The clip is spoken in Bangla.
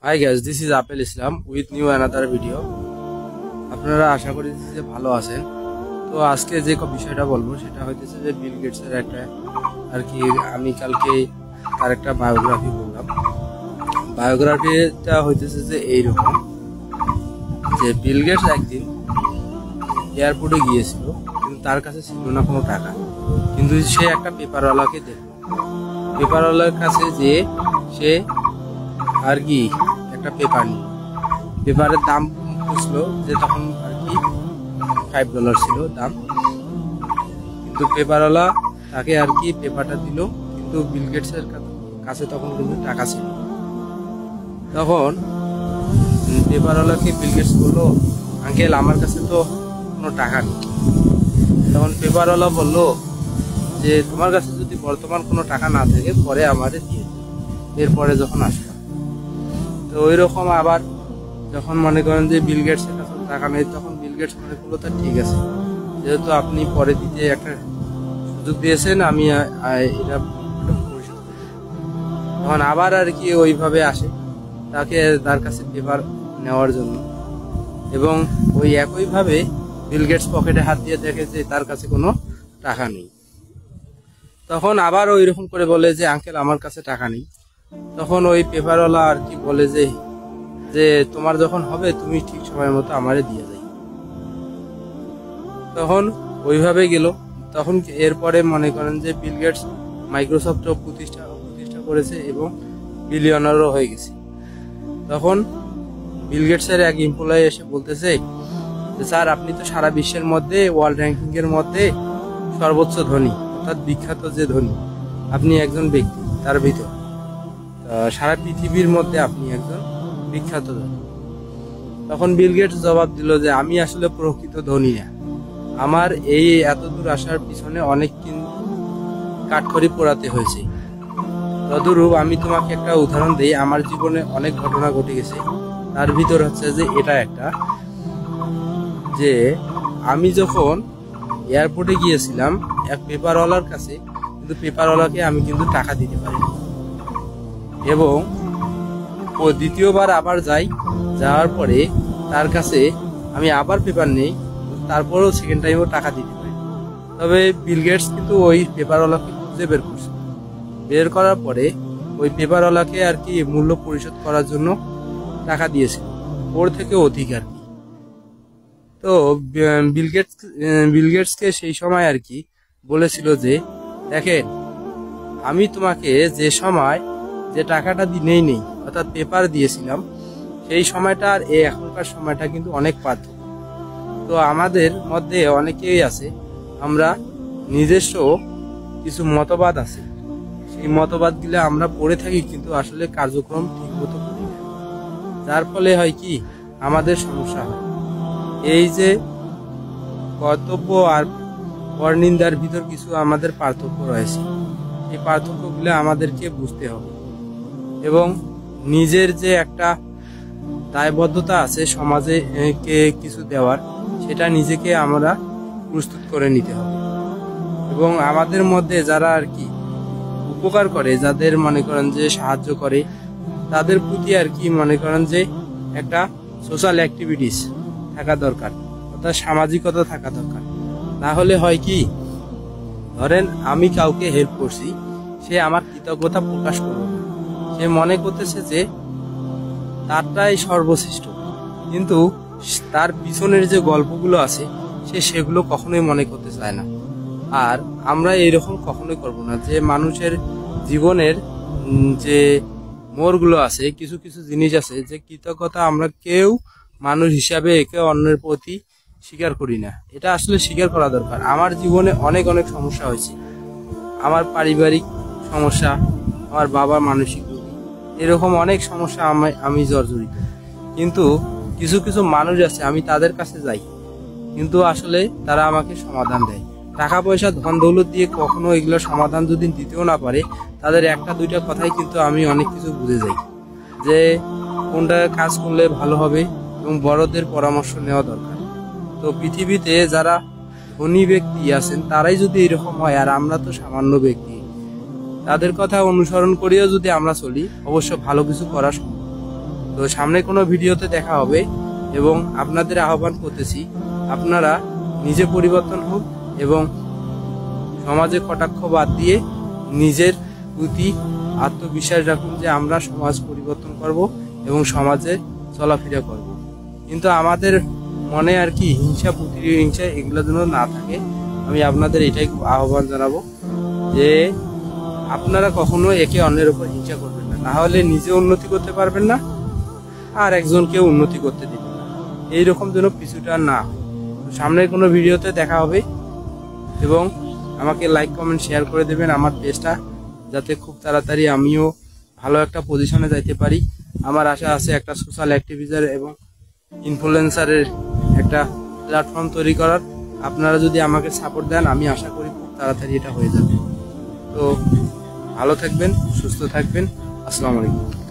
Hi guys, this is Apple Islam with new another video. আপনারা আশা করি যে ভালো আছেন। তো আজকে যে বিষয়টা বলবো সেটা হইতেছে যে বিল গেটসের একটা আর কি আমি কালকে তার একটা বায়োগ্রাফি বললাম। বায়োগ্রাফিটা হইতেছে যে এইরকম যে বিল গেটস একদিন এয়ারপোর্টে গিয়েছিল, কিন্তু তার কাছে ছিল না কোনো টাকা, কিন্তু সে একটা পেপারওয়ালাকে দেখল। পেপারওয়ালার কাছে যে সে আর কি একটা পেপার নিল, পেপারের দাম বুঝলো যে তখন আর কি $5 ছিল দাম, কিন্তু পেপারওয়ালা তাকে আর কি পেপারটা দিল, কিন্তু বিল গেটসের কাছে তখন কিন্তু টাকা ছিল। তখন পেপারওয়ালাকে বিল গেটস বললো, আঙ্কেল আমার কাছে তো কোনো টাকা নেই। তখন পেপারওয়ালা বললো যে তোমার কাছে যদি বর্তমান কোনো টাকা না থাকে পরে আমাদের দিয়ে দিও, এরপরে যখন আসবে। তো ওই রকম আবার যখন মনে করেন যে বিল গেটসের কাছে টাকা নেই, তখন বিল গেটস মনে করলো তা ঠিক আছে, যেহেতু আপনি পরে দিতে একটা সুযোগ দিয়েছেন, আমি এটা পরিশোধ করি। তখন আবার আর কি ওইভাবে আসে তাকে তার কাছে পেপার নেওয়ার জন্য, এবং ওই একইভাবে বিল গেটস পকেটে হাত দিয়ে দেখে যে তার কাছে কোনো টাকা নেই। তখন আবার ওই রকম করে বলে যে আঙ্কেল আমার কাছে টাকা নেই। তখন ওই পেপারওয়ালা আর কি বলে যে তোমার যখন হবে তুমি ঠিক সময়ের মতো আমারে দিয়ে যাই। তখন ওইভাবে গেল। তখন এরপরে মনে করেন যে বিল গেটস মাইক্রোসফট প্রতিষ্ঠা করেছে এবং বিলিয়নারও হয়ে গেছে। তখন বিল গেটসের এক এমপ্লয়ি এসে বলতেছে যে স্যার আপনি তো সারা বিশ্বের মধ্যে ওয়ার্ল্ড র্যাঙ্কিং এর মধ্যে সর্বোচ্চ ধনী, অর্থাৎ বিখ্যাত যে ধনী আপনি একজন ব্যক্তি, তার ভিতর সারা পৃথিবীর মধ্যে আপনি একজন বিখ্যাত ধনী। তখন বিল গেটস জবাব দিল যে আমি আসলে প্রকৃত ধনী না, আমার এই এত দূর আসার পিছনে অনেক কাঠখড়ি পোড়াতে হয়েছে। তদুরূপ আমি তোমাকে একটা উদাহরণ দিই, আমার জীবনে অনেক ঘটনা ঘটে গেছে, তার ভিতর হচ্ছে যে এটা একটা, যে আমি যখন এয়ারপোর্টে গিয়েছিলাম এক পেপারওয়ালার কাছে, কিন্তু পেপারওয়ালাকে আমি কিন্তু টাকা দিতে পারিনি, এবং ও দ্বিতীয়বার আবার যাওয়ার পরে তার কাছে আমি আবার পেপার নেই, তারপরেও সেকেন্ড টাইমও টাকা দিতে পারি। তবে বিল গেটস কিন্তু ওই পেপারওয়ালাকে খুঁজে বের করছে, বের করার পরে ওই পেপারওয়ালাকে আর কি মূল্য পরিশোধ করার জন্য টাকা দিয়েছিল, ওর থেকে অধিক আর কি। তো বিল গেটসকে সেই সময় আর কি বলেছিল যে দেখেন আমি তোমাকে যে সময় যে টাকাটা নেই অর্থাৎ পেপার দিয়েছিলাম, সেই সময়টা আর এই এখনকার সময়টা কিন্তু অনেক পার্থক্য। তো আমাদের মধ্যে অনেকেই আছে, আমরা নিজস্ব কিছু মতবাদ আছে, সেই মতবাদগুলো আমরা পড়ে থাকি, কিন্তু আসলে কার্যক্রম ঠিক মতো করি না, যার ফলে হয় কি আমাদের সমস্যা হয়। এই যে কর্তব্য আর পরনিন্দার ভিতর কিছু আমাদের পার্থক্য রয়েছে, এই পার্থক্যগুলো আমাদেরকে বুঝতে হবে, এবং নিজের যে একটা দায়বদ্ধতা আছে সমাজে কিছু দেওয়ার, সেটা নিজেকে আমরা প্রস্তুত করে নিতে হবে। এবং আমাদের মধ্যে যারা আর কি উপকার করে, যাদের মনে করেন যে সাহায্য করে, তাদের প্রতি আর কি মনে করেন যে একটা সোশ্যাল অ্যাক্টিভিটিস থাকা দরকার, অর্থাৎ সামাজিকতা থাকা দরকার। না হলে হয় কি, ধরেন আমি কাউকে হেল্প করছি, সে আমার কৃতজ্ঞতা প্রকাশ করবে না, সে মনে করতেছে যে তারটাই সর্বশ্রেষ্ঠ, কিন্তু তার পিছনের যে গল্পগুলো আছে সে সেগুলো কখনোই মনে করতে চায় না। আর আমরা এইরকম কখনোই করব না, যে মানুষের জীবনের যে মোড়গুলো আছে, কিছু কিছু জিনিস আছে যে কৃতজ্ঞতা আমরা কেউ মানুষ হিসাবে একে অন্যের প্রতি স্বীকার করি না, এটা আসলে স্বীকার করা দরকার। আমার জীবনে অনেক সমস্যা হয়েছে, আমার পারিবারিক সমস্যা, আমার বাবা মানসিক রোগী, এরকম অনেক সমস্যা আমি জর্জরিত, কিন্তু কিছু কিছু মানুষ আছে আমি তাদের কাছে যাই, কিন্তু আসলে তারা আমাকে সমাধান দেয়। টাকা পয়সা ধন দৌলত দিয়ে কখনো এগুলো সমাধান যদি দিতেও না পারে, তাদের একটা দুইটা কথাই কিন্তু আমি অনেক কিছু বুঝে যাই, যে কোনটা কাজ করলে ভালো হবে, এবং বড়দের পরামর্শ নেওয়া দরকার। তো পৃথিবীতে যারা ধনী ব্যক্তি আছেন তারাই যদি এরকম হয়, আর আমরা তো সামান্য ব্যক্তি, তাদের কথা অনুসরণ করেও যদি আমরা চলি, অবশ্য ভালো কিছু করা সম্ভব। তো সামনে কোনো ভিডিওতে দেখা হবে এবং আপনাদের আহ্বান করতেছি আপনারা নিজে পরিবর্তন হোক এবং সমাজে কটাক্ষ বাদ দিয়ে নিজের প্রতি আত্মবিশ্বাস রাখুন যে আমরা সমাজ পরিবর্তন করব এবং সমাজে চলাফেরা করব। কিন্তু আমাদের মনে আর কি হিংসা, প্রতিহিংসা এগুলো যেন না থাকে। আমি আপনাদের এটাই আহ্বান জানাবো যে আপনারা কখনো একে অন্যের উপর হিংসা করবেন না, না হলে নিজে উন্নতি করতে পারবেন না আর একজনকে উন্নতি করতে দিবেন না। এইরকম যেন পিছুটা না হয়। সামনের কোনো ভিডিওতে দেখা হবে এবং আমাকে লাইক, কমেন্ট, শেয়ার করে দেবেন আমার পেজটা, যাতে খুব তাড়াতাড়ি আমিও ভালো একটা পজিশনে যাইতে পারি। আমার আশা আছে একটা সোশ্যাল অ্যাক্টিভিস্টের এবং ইনফ্লুয়েন্সারের একটা প্ল্যাটফর্ম তৈরি করার। আপনারা যদি আমাকে সাপোর্ট দেন আমি আশা করি খুব তাড়াতাড়ি এটা হয়ে যাবে। তো ভালো থাকবেন, সুস্থ থাকবেন। আসসালামু আলাইকুম।